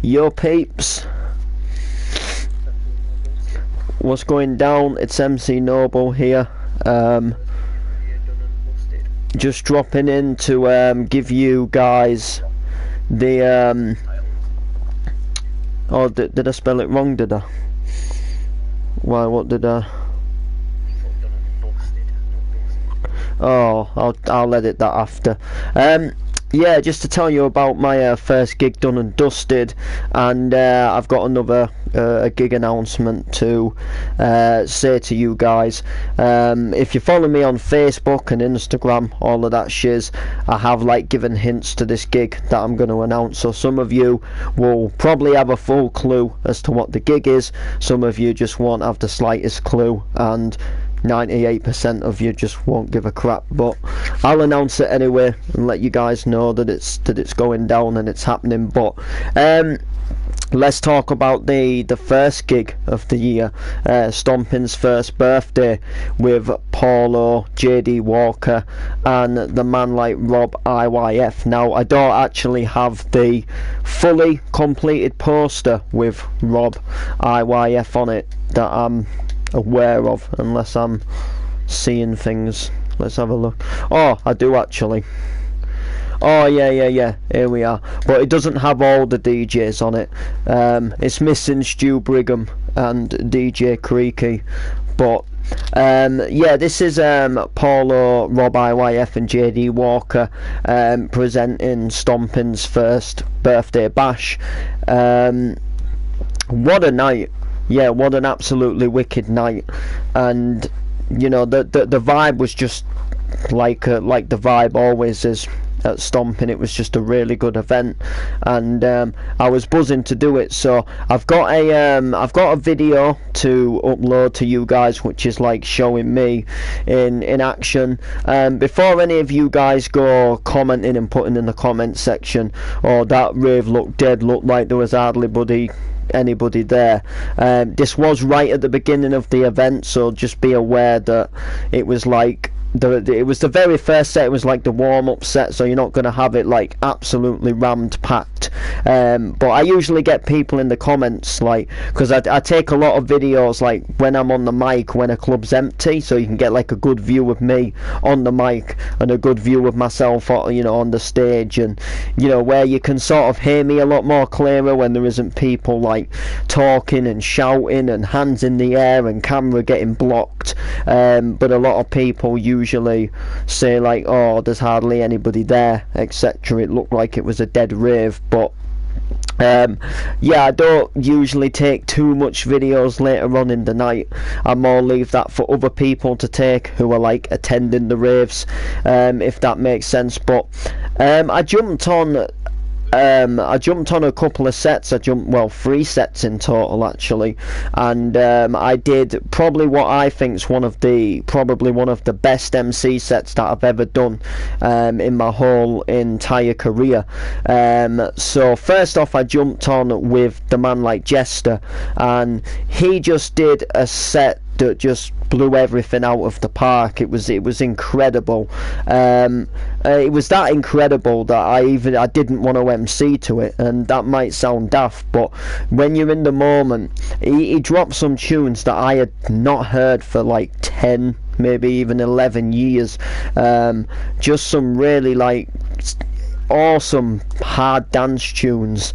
Yo peeps, what's going down? It's MC Noble here. Just dropping in to give you guys the oh, did I spell it wrong? Did I? Why? What did I? Oh, I'll edit that after. Yeah, just to tell you about my first gig done and dusted, and I've got another gig announcement to say to you guys. If you follow me on Facebook and Instagram, all of that shiz, I have like given hints to this gig that I'm going to announce, so some of you will probably have a full clue as to what the gig is, some of you just won't have the slightest clue, and 98% of you just won't give a crap, but I'll announce it anyway and let you guys know that it's going down and it's happening. But let's talk about the first gig of the year, Stomping's first birthday, with Paulo, JD Walker and the man like Rob IYF. Now I don't actually have the fully completed poster with Rob IYF on it that I'm aware of, unless I'm seeing things. Let's have a look. Oh, I do actually. Oh yeah, here we are, but it doesn't have all the DJs on it. It's missing Stu Brigham and DJ Creaky, but yeah, this is Paulo, Rob IYF and JD Walker presenting Stomping's first birthday bash. What a night. Yeah, what an absolutely wicked night, and you know the vibe was just like the vibe always is at Stomping. It was just a really good event, and I was buzzing to do it. So I've got a video to upload to you guys, which is like showing me in action. Before any of you guys go commenting and putting in the comment section, oh, that rave looked dead, looked like there was hardly anybody there. This was right at the beginning of the event, so just be aware that it was like it was the very first set. It was like the warm-up set, so you're not going to have it like absolutely rammed packed. But I usually get people in the comments, like, because I take a lot of videos like when I'm on the mic when a club's empty, so you can get like a good view of me on the mic and a good view of myself, you know, on the stage, and you know, where you can sort of hear me a lot more clearer when there isn't people like talking and shouting and hands in the air and camera getting blocked. But a lot of people usually say like, oh, there's hardly anybody there, etc. It looked like it was a dead rave. But yeah, I don't usually take too much videos later on in the night. I more leave that for other people to take who are like attending the raves, if that makes sense. But I jumped on a couple of sets. I jumped 3 sets in total actually, and I did probably what I think is probably one of the best MC sets that I've ever done in my whole entire career. So first off, I jumped on with the man like Jester, and he just did a set that just blew everything out of the park. It was incredible. It was that incredible that I didn't want to MC to it, and that might sound daft, but when you're in the moment, he dropped some tunes that I had not heard for like 10, maybe even 11 years. Just some really like awesome hard dance tunes.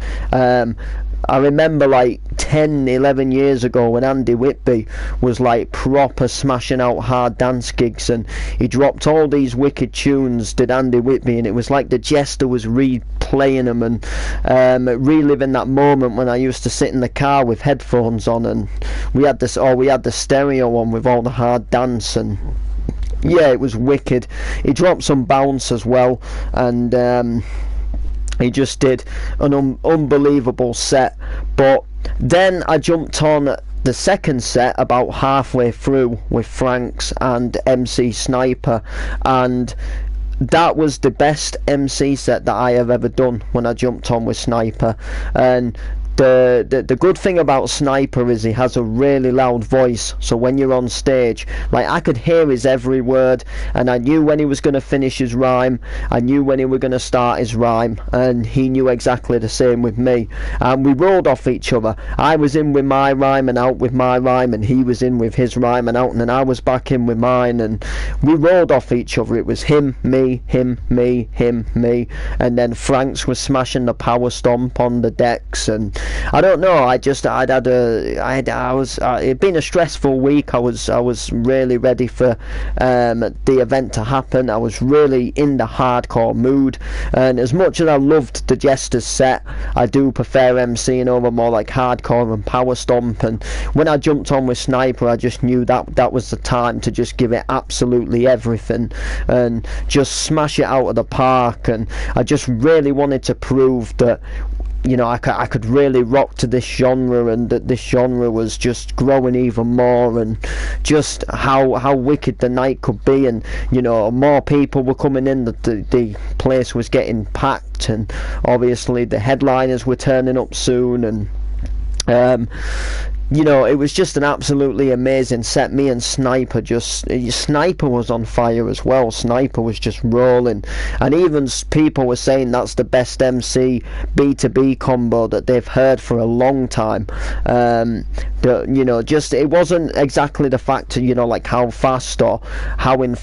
I remember like 10-11 years ago when Andy Whitby was like proper smashing out hard dance gigs, and he dropped all these wicked tunes, did Andy Whitby, and it was like the Jester was replaying them and reliving that moment when I used to sit in the car with headphones on, and we had the stereo on with all the hard dance, and yeah, it was wicked. He dropped some bounce as well, and he just did an unbelievable set. But then I jumped on the second set about halfway through with Franks and MC Sniper, and that was the best MC set that I have ever done when I jumped on with Sniper. And the good thing about Sniper is he has a really loud voice, so when you're on stage, like, I could hear his every word, and I knew when he was going to finish his rhyme, I knew when he was going to start his rhyme, and he knew exactly the same with me, and we rolled off each other. I was in with my rhyme and out with my rhyme, and he was in with his rhyme and out, and then I was back in with mine, and we rolled off each other. It was him, me, him, me, him, me, and then Franks was smashing the power stomp on the decks, and I don't know, it'd been a stressful week. I was really ready for the event to happen. I was really in the hardcore mood, and as much as I loved the Jester's set, I do prefer MCing over more like hardcore and power stomp, and when I jumped on with Sniper, I just knew that was the time to just give it absolutely everything and just smash it out of the park, and I just really wanted to prove that, you know, I could really rock to this genre, and that this genre was just growing even more, and just how wicked the night could be. And, you know, more people were coming in, the place was getting packed, and obviously the headliners were turning up soon, and you know, it was just an absolutely amazing set. Me and Sniper Sniper was on fire as well. Sniper was just rolling, and even people were saying that's the best MC B2B combo that they've heard for a long time. You know, just, it wasn't exactly the fact, you know, like how fast or how in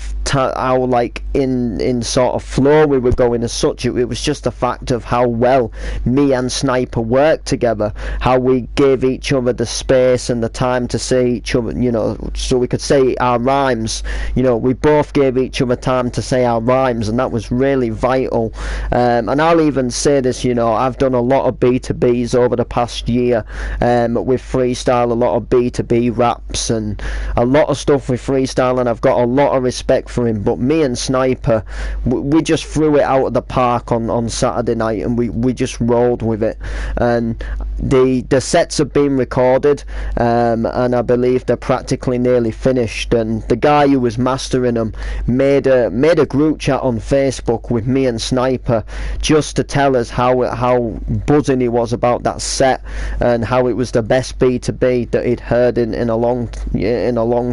sort of flow we were going as such. It was just the fact of how well me and Sniper worked together, how we gave each other the space and the time to say each other, you know, so we could say our rhymes. You know, we both gave each other time to say our rhymes, and that was really vital. And I'll even say this, you know, I've done a lot of B2Bs over the past year, with freestyle, a lot of B2B raps and a lot of stuff with freestyle, and I've got a lot of respect for him. But me and Sniper, we just threw it out of the park on Saturday night, and we just rolled with it. And the sets have been recorded, and I believe they're practically nearly finished, and the guy who was mastering them made a group chat on Facebook with me and Sniper just to tell us how buzzing he was about that set, and how it was the best B2B that he'd heard in a long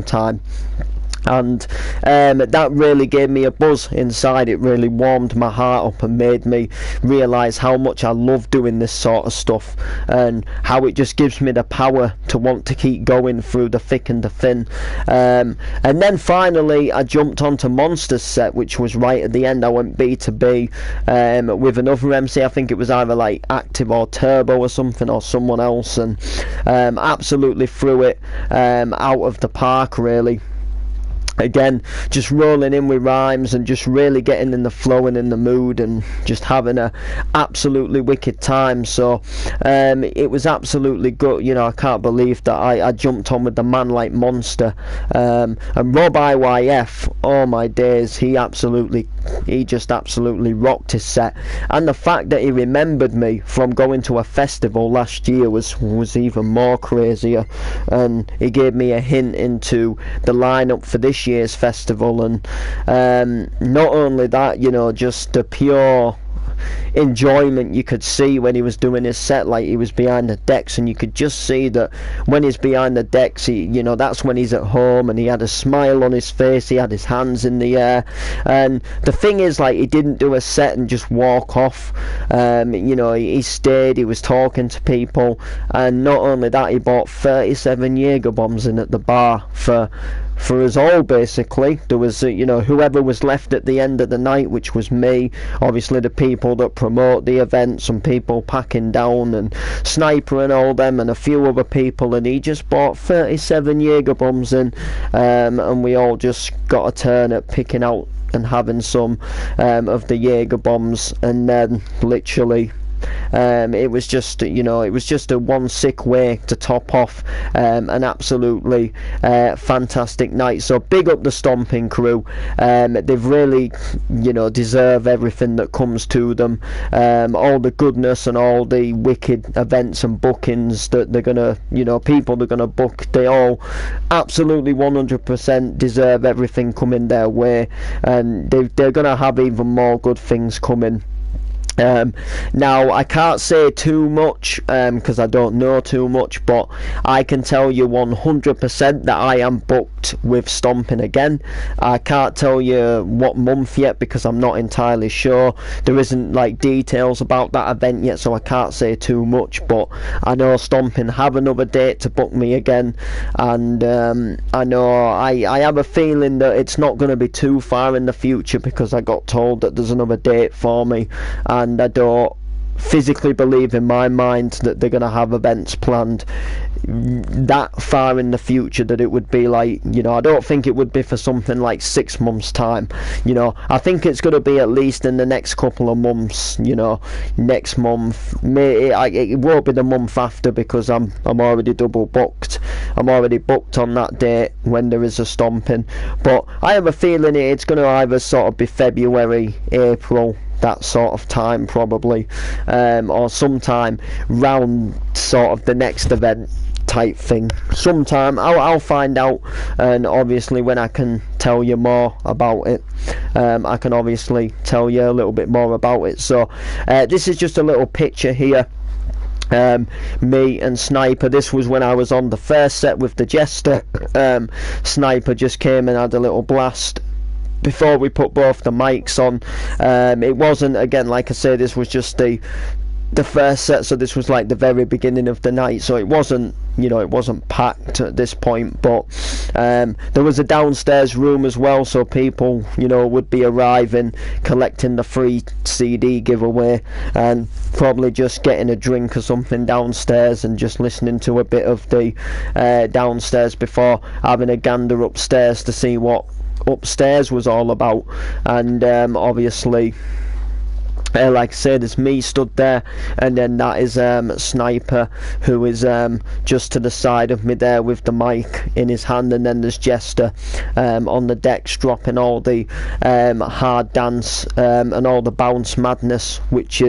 time. And that really gave me a buzz inside. It really warmed my heart up and made me realise how much I love doing this sort of stuff, and how it just gives me the power to want to keep going through the thick and the thin. And then finally I jumped onto Monster's set, which was right at the end. I went B2B with another MC. I think it was either like Active or Turbo or something, or someone else, and absolutely threw it out of the park, really. Again, just rolling in with rhymes and just really getting in the flow and in the mood, and just having a absolutely wicked time. So it was absolutely good. You know, I can't believe that I jumped on with the man like Monster, and Rob IYF. Oh my days, he just absolutely rocked his set. And the fact that he remembered me from going to a festival last year was even more crazier, and he gave me a hint into the lineup for this year's festival. And not only that, you know, just the pure enjoyment you could see when he was doing his set. Like, he was behind the decks, and you could just see that when he's behind the decks, you know, that's when he's at home, and he had a smile on his face, he had his hands in the air. And the thing is, like, he didn't do a set and just walk off. You know, he stayed, he was talking to people, and not only that, he bought 37 Jaeger bombs in at the bar for us all, basically. There was you know, whoever was left at the end of the night, which was me, obviously the people that promote the event, some people packing down, and Sniper and all them, and a few other people, and he just bought 37 Jaeger bombs in, and we all just got a turn at picking out and having some of the Jaeger bombs. And then literally it was just, you know, it was just a one sick way to top off an absolutely fantastic night. So big up the Stomping crew. They've really, you know, deserve everything that comes to them, all the goodness and all the wicked events and bookings that they're gonna, you know, people they're gonna book. They all absolutely 100% deserve everything coming their way, and they're gonna have even more good things coming. Now I can't say too much because I don't know too much, but I can tell you 100% that I am booked with Stomping again. I can't tell you what month yet because I'm not entirely sure. There isn't like details about that event yet, so I can't say too much, but I know Stomping have another date to book me again, and I know I have a feeling that it's not going to be too far in the future because I got told that there's another date for me, and I don't physically believe in my mind that they're going to have events planned that far in the future, that it would be like, you know, I don't think it would be for something like 6 months time. You know, I think it's going to be at least in the next couple of months, you know, next month. It won't be the month after because I'm already double booked. I'm already booked on that date when there is a Stomping, but I have a feeling it's going to either sort of be February, April, that sort of time probably, or sometime round sort of the next event type thing. Sometime I'll find out, and obviously when I can tell you more about it, I can obviously tell you a little bit more about it. So this is just a little picture here, me and Sniper. This was when I was on the first set with the Jester. Sniper just came and had a little blast before we put both the mics on. It wasn't, again, like I say, this was just the first set, so this was like the very beginning of the night, so it wasn't, you know, it wasn't packed at this point, but there was a downstairs room as well, so people, you know, would be arriving, collecting the free CD giveaway, and probably just getting a drink or something downstairs and just listening to a bit of the downstairs before having a gander upstairs to see what upstairs was all about. And obviously, like I said, there's me stood there, and then that is Sniper, who is just to the side of me there with the mic in his hand, and then there's Jester on the decks dropping all the hard dance and all the bounce madness, which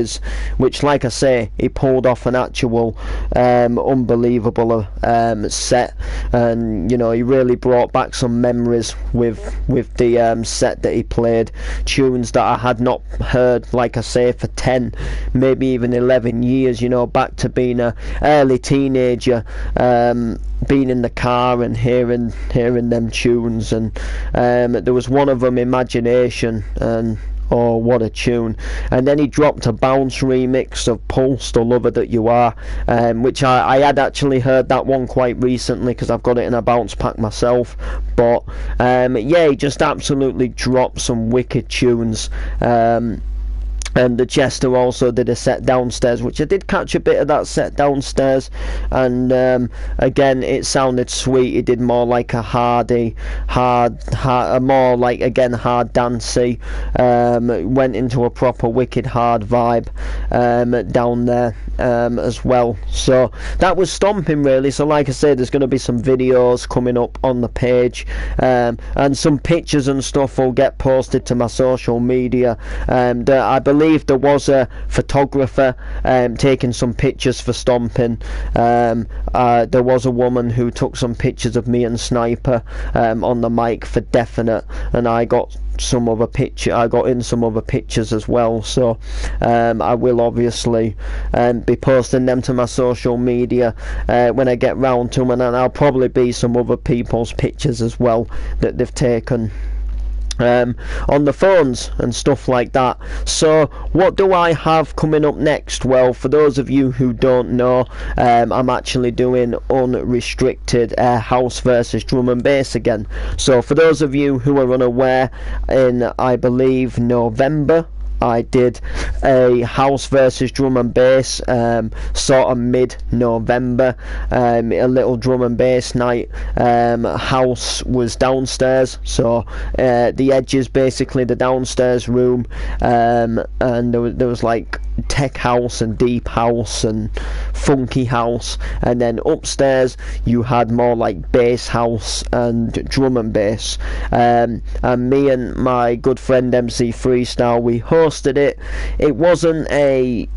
like I say, he pulled off an actual unbelievable set, and you know, he really brought back some memories with the set that he played, tunes that I had not heard, like I say, for 10, maybe even 11 years, you know, back to being a early teenager, being in the car and hearing them tunes. And there was one of them, Imagination, and oh, what a tune. And then he dropped a bounce remix of Pulse, The Lover That You Are, which I had actually heard that one quite recently because I've got it in a bounce pack myself. But yeah, he just absolutely dropped some wicked tunes. And the Jester also did a set downstairs, which I did catch a bit of that set downstairs, and again, it sounded sweet. It did more like a hard, more like, again, hard dancey. Went into a proper wicked hard vibe down there as well. So that was Stomping, really. So like I said, there's going to be some videos coming up on the page, and some pictures and stuff will get posted to my social media. I believe there was a photographer taking some pictures for Stomping. There was a woman who took some pictures of me and Sniper on the mic for definite, and I got in some other pictures as well. So I will obviously be posting them to my social media when I get round to them, and I'll probably be some other people's pictures as well that they've taken on the phones and stuff like that. So what do I have coming up next? Well, for those of you who don't know, I'm actually doing unrestricted house versus drum and bass again. So for those of you who are unaware, in I believe November, I did a house versus drum and bass, sort of mid-November, a little drum and bass night. House was downstairs, so the edges, basically the downstairs room, and there was like tech house and deep house and funky house, and then upstairs you had more like bass house and drum and bass. And me and my good friend MC Freestyle, we hosted it. It wasn't a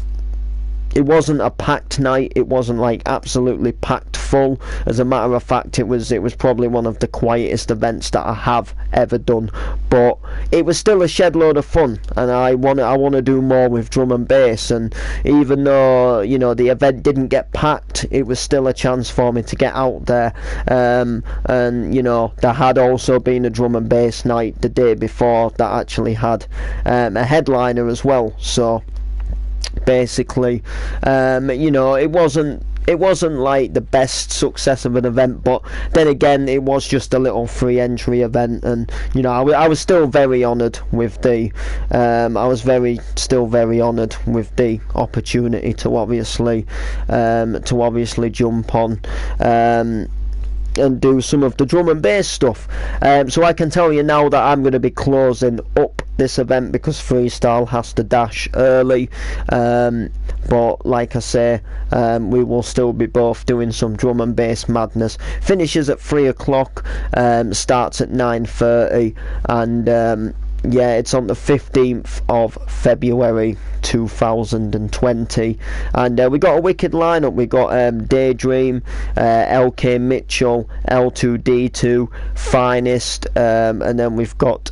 it wasn't a packed night. It wasn't like absolutely packed full. As a matter of fact, it was probably one of the quietest events that I have ever done. But it was still a shed load of fun, and I want to do more with drum and bass. And even though, you know, the event didn't get packed, it was still a chance for me to get out there. And you know, there had also been a drum and bass night the day before that actually had a headliner as well. So basically, you know, it wasn't like the best success of an event, but then again, it was just a little free entry event, and you know, I was still very honoured with the still very honoured with the opportunity to obviously jump on and do some of the drum and bass stuff. So I can tell you now that I'm going to be closing up this event because freestyle has to dash early, but like I say, we will still be both doing some drum and bass madness. Finishes at 3 o'clock, starts at 9:30, and yeah, it's on the 15th of February 2020, and we got a wicked lineup. We got Daydream, LK Mitchell, L2D2, Finest, and then we've got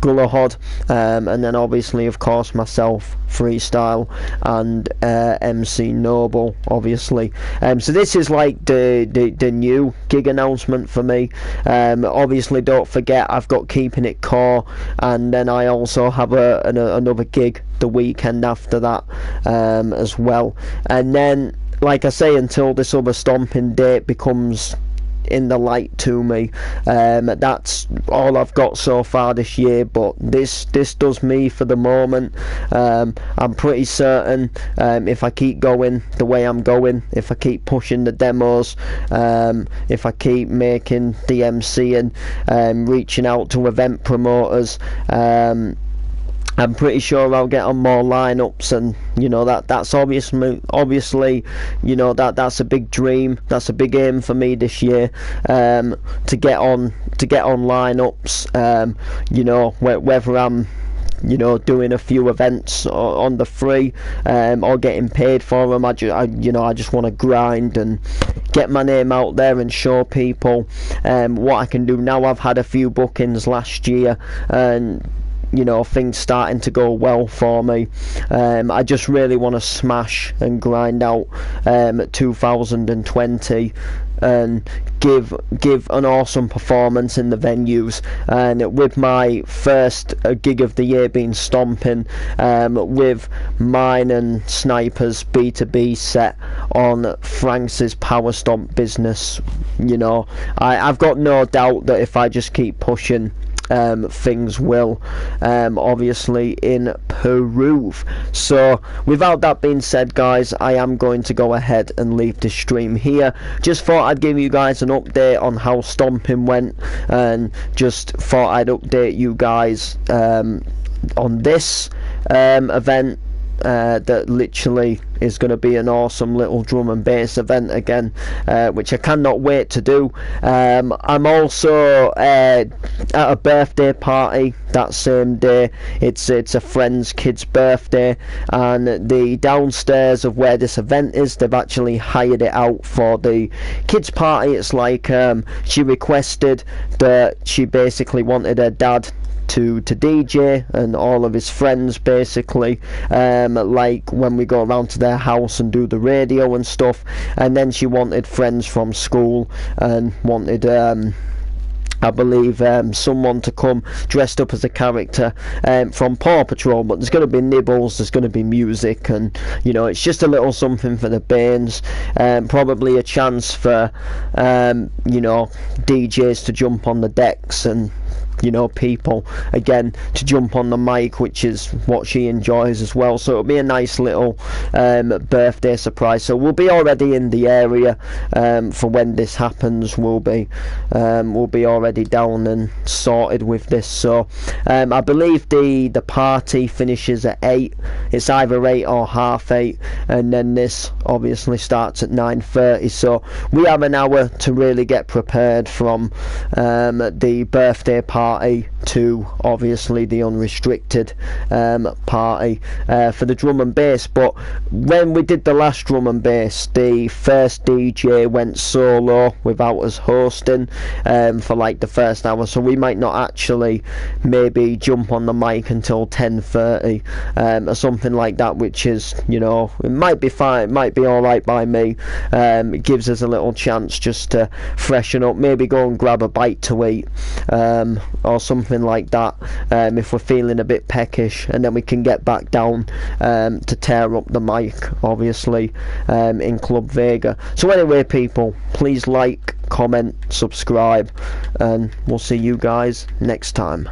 Gullahod, and then obviously, of course, myself, freestyle, and MC Noble, obviously. So this is like the new gig announcement for me. Obviously, don't forget, I've got Keeping It Core, and then I also have another gig the weekend after that as well. And then, like I say, until this other stomping date becomes in the light to me, that's all I've got so far this year, but this does me for the moment. I'm pretty certain, if I keep going the way I'm going, if I keep pushing the demos, if I keep making the MC and reaching out to event promoters, I'm pretty sure I'll get on more lineups, and you know, that's obviously, you know, that's a big dream, that's a big aim for me this year, to get on lineups, you know, whether I'm, you know, doing a few events on the free, or getting paid for them. I just want to grind and get my name out there and show people what I can do now. I've had a few bookings last year, and you know, things starting to go well for me. I just really want to smash and grind out 2020 and give an awesome performance in the venues. And with my first gig of the year being Stomping, with mine and Sniper's B2B set on Frank's Power Stomp business, you know, I've got no doubt that if I just keep pushing, things will obviously improve. So without that being said, guys, I am going to go ahead and leave this stream here. Just thought I'd give you guys an update on how Stomping went, and just thought I'd update you guys on this event that literally is going to be an awesome little drum and bass event again, which I cannot wait to do. I'm also at a birthday party that same day. It's a friend's kid's birthday, and the downstairs of where this event is, they've actually hired it out for the kids party. It's like she requested that she basically wanted her dad to DJ and all of his friends, basically, like when we go around to their house and do the radio and stuff. And then she wanted friends from school and wanted I believe someone to come dressed up as a character from Paw Patrol. But there's going to be nibbles, there's going to be music, and you know, it's just a little something for the Banes. Probably a chance for you know, DJs to jump on the decks, and you know, people again to jump on the mic, which is what she enjoys as well. So it'll be a nice little birthday surprise. So we'll be already in the area for when this happens. We'll be already down and sorted with this. So I believe the party finishes at 8. It's either 8 or half 8, and then this obviously starts at 9:30. So we have an hour to really get prepared from the birthday party to obviously the unrestricted party for the drum and bass. But when we did the last drum and bass, the first DJ went solo without us hosting for like the first hour, so we might not actually maybe jump on the mic until 10:30 or something like that, which is, you know, it might be fine, it might be alright by me. It gives us a little chance just to freshen up, maybe go and grab a bite to eat or something like that if we're feeling a bit peckish, and then we can get back down to tear up the mic, obviously, in Club Vega. So anyway, people, please like, comment, subscribe, and we'll see you guys next time.